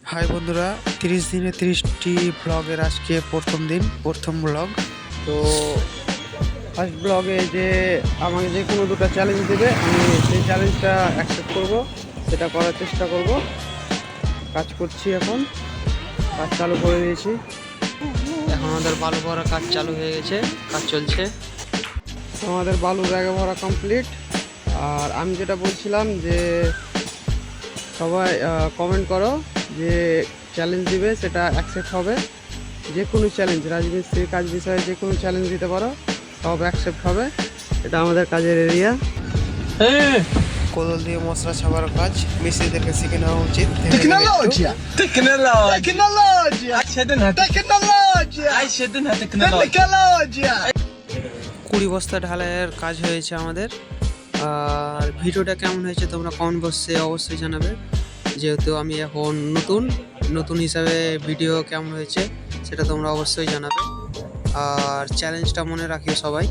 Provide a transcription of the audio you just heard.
High বন্ধুরা, 30 দিনে 30টি ব্লগের আজকে প্রথম দিন, প্রথম ব্লগ। তো ফার্স্ট ব্লগে যে আমাকে যে কোনো দুটো চ্যালেঞ্জ দেবে, আমি সেই চ্যালেঞ্জটা অ্যাকসেপ্ট করব, সেটা করার চেষ্টা করব। কাজ করছি, এখন কাজ চালু করে দিয়েছি। এখন আমাদের বালু ভরা কাজ চালু হয়ে গেছে, কাজ চলছে। আমাদের বালু ব্যাগে ভরা কমপ্লিট। আর আমি যেটা বলছিলাম যে সবাই কমেন্ট করো, যে চ্যালেঞ্জ দিবে সেটা অ্যাকসেপ্ট হবে। যে কোনো চ্যালেঞ্জ, রাজমিস্ত্রির কাজ বিষয়ে যে কোনো চ্যালেঞ্জ দিতে পারো, সব অ্যাকসেপ্ট হবে। এটা আমাদের কাজের এরিয়া। কোদল দিয়ে মশলা ছাপার কাজ মিস্ত্রিদেরকে শিখে নেওয়া উচিত। Tecnologia! Tecnologia! Tecnologia! 20 বস্তা ঢালাইয়ের কাজ হয়েছে আমাদের। আর ভিডিওটা কেমন হয়েছে তোমরা কমেন্ট বক্সে অবশ্যই জানাবে, যেহেতু আমি এখন নতুন হিসাবে ভিডিও কেমন হয়েছে সেটা তোমরা অবশ্যই জানাবে। আর চ্যালেঞ্জটা মনে রাখিও সবাই।